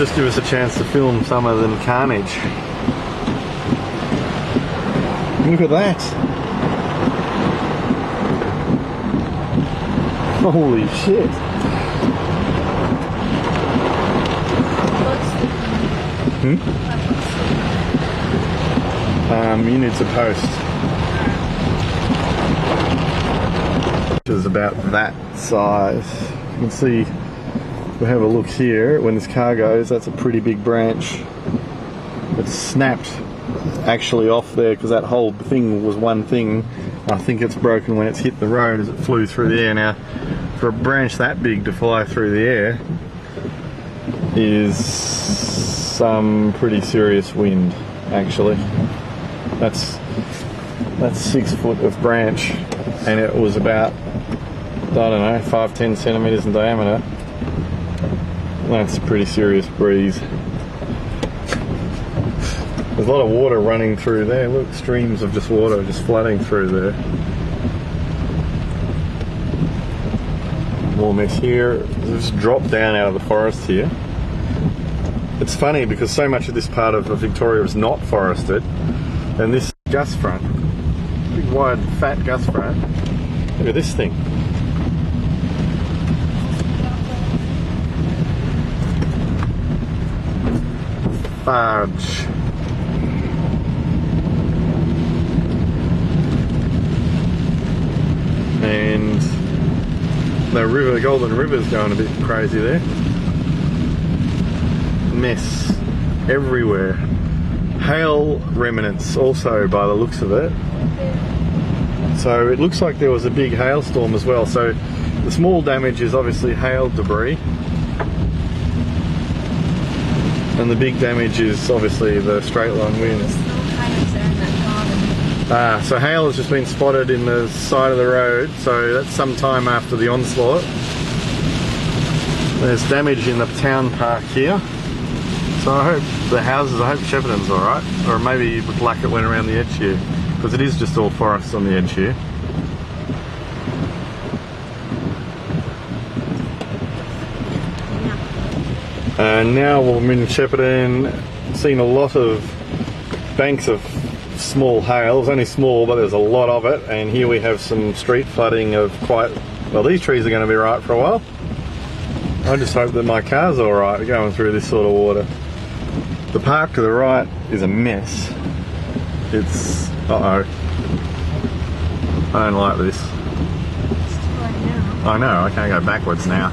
just give us a chance to film some of them carnage. Look at that. Holy shit. You need to post. Which is about that size. You can see, if we have a look here, when this car goes, that's a pretty big branch. It's snapped actually off there because that whole thing was one thing. I think it's broken when it's hit the road as it flew through the air. Now, for a branch that big to fly through the air is some pretty serious wind, actually. That's 6 foot of branch, and it was about, I don't know, 5-10 centimeters in diameter. That's a pretty serious breeze. There's a lot of water running through there. Look, streams of just water just flooding through there. More mess here. There's just dropped down out of the forest here. It's funny because so much of this part of Victoria is not forested, and this gust front, big wide fat gust front, look at this thing. Fudge. And the river, the Golden River's going a bit crazy there. Mess everywhere. Hail remnants also by the looks of it. So it looks like there was a big hailstorm as well. So the small damage is obviously hail debris. And the big damage is obviously the straight line winds. So hail has just been spotted in the side of the road, so that's some time after the onslaught. There's damage in the town park here. So I hope the houses, I hope Shepparton's alright, or maybe with luck it went around the edge here, because it is just all forests on the edge here. And now we're in Shepparton, seen a lot of banks of small hail. It was only small, but there's a lot of it, and here we have some street flooding of quite, well, these trees are going to be right for a while. I just hope that my car's alright going through this sort of water. The park to the right is a mess. It's, I don't like this. I know, I can't go backwards now.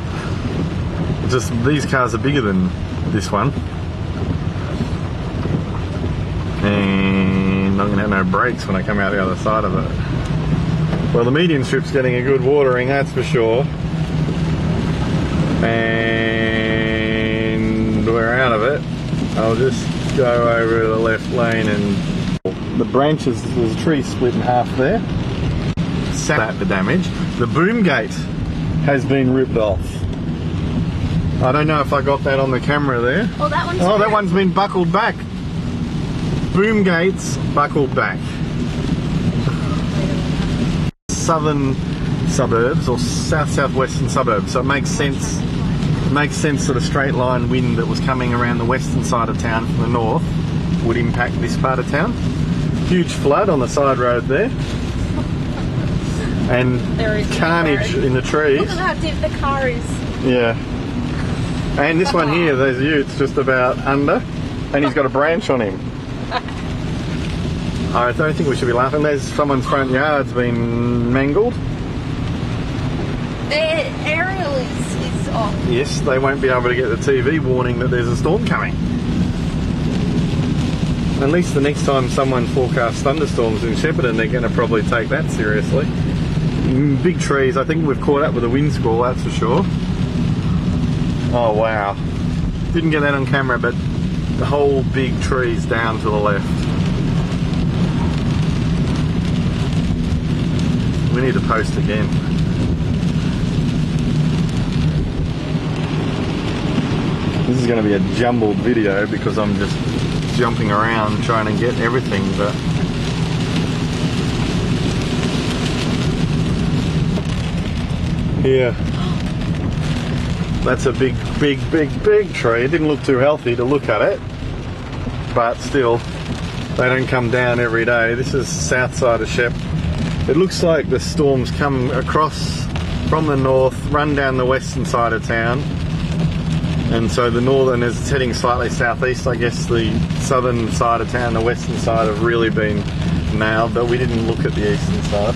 Just, these cars are bigger than this one. And I'm going to have no brakes when I come out the other side of it. Well, the median strip's getting a good watering, that's for sure. And we're out of it. I'll just go over to the left lane, and the branches, there's a tree split in half there. That the damage. The boom gate has been ripped off. I don't know if I got that on the camera there. Oh, that one's that one's been buckled back. Boom gates buckled back. Southern suburbs, or southwestern suburbs, so it makes sense. It makes sense that a straight line wind that was coming around the western side of town from the north would impact this part of town. Huge flood on the side road there. And carnage in the trees. Look at how deep the car is. Yeah. And this one here, there's Ute's just about under, and he's got a branch on him. I don't think we should be laughing. There's someone's front yard's been mangled. The aerial is off. Yes, they won't be able to get the TV warning that there's a storm coming. At least the next time someone forecasts thunderstorms in Shepparton, they're going to probably take that seriously. Big trees, I think we've caught up with a wind squall, that's for sure. Oh wow. Didn't get that on camera, but the whole big tree's down to the left. We need to post again. This is going to be a jumbled video because I'm just jumping around trying to get everything, but here That's a big tree. It didn't look too healthy to look at it, but still, they don't come down every day. This is south side of Shep. It looks like the storm's come across from the north, run down the western side of town, and so the northern is heading slightly southeast. I guess the southern side of town, the western side, have really been nailed, but we didn't look at the eastern side.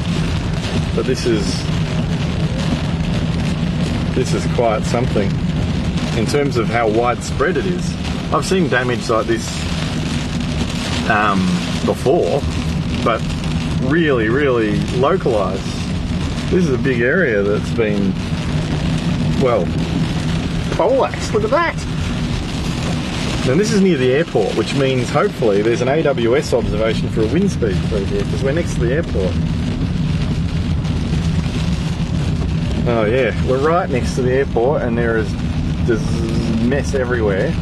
But this is quite something in terms of how widespread it is. I've seen damage like this before, but really localized. This is a big area that's been, well, poleaxed. Look at that. And this is near the airport, which means hopefully there's an AWS observation for a wind speed through here, because we're next to the airport. Oh yeah, we're right next to the airport, and there's mess everywhere.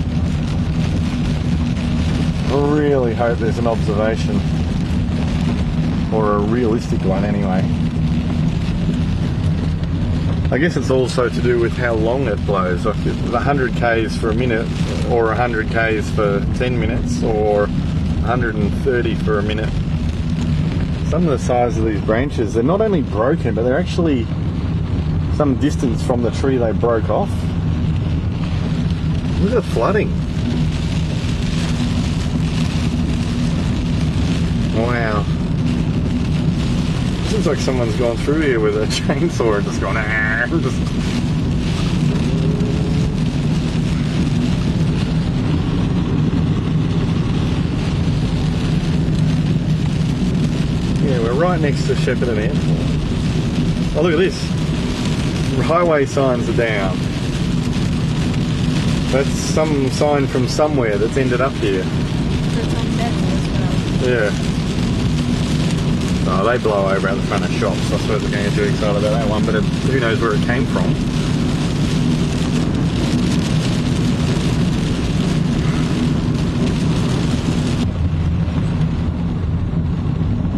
I really hope there's an observation, or a realistic one anyway. I guess it's also to do with how long it blows. Like 100 k's for a minute, or 100 k's for 10 minutes, or 130 for a minute. Some of the size of these branches, they're not only broken, but they're actually some distance from the tree they broke off. Look at the flooding. Wow. Seems like someone's gone through here with a chainsaw and just gone, Yeah, we're right next to Shepparton Airport. Oh, look at this. Highway signs are down. That's some sign from somewhere that's ended up here. Yeah. Oh, they blow over out the front of shops. I suppose we're going to get too excited about that one, but who knows where it came from.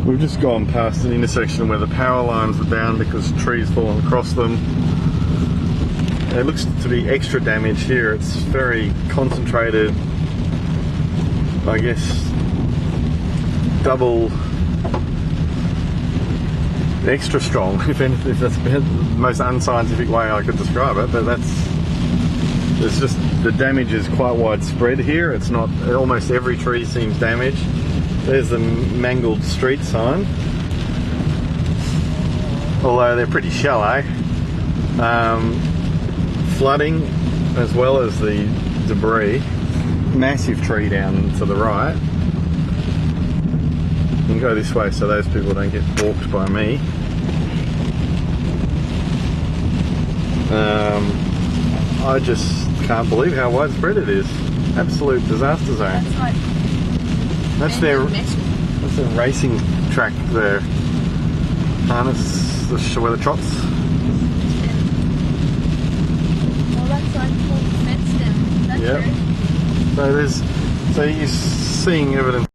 We've just gone past an intersection where the power lines are down because trees fallen across them. It looks to be extra damage here. It's very concentrated, I guess, double extra strong, if that's the most unscientific way I could describe it. But it's just, the damage is quite widespread here. It's not, almost every tree seems damaged. There's the mangled street sign, although they're pretty shallow. Flooding, as well as the debris. Massive tree down to the right. You can go this way so those people don't get balked by me. I just can't believe how widespread it is. Absolute disaster zone. That's their racing track there. Harness where the trots. Well, that's like full fenced in. That's yep. true. So you're seeing evidence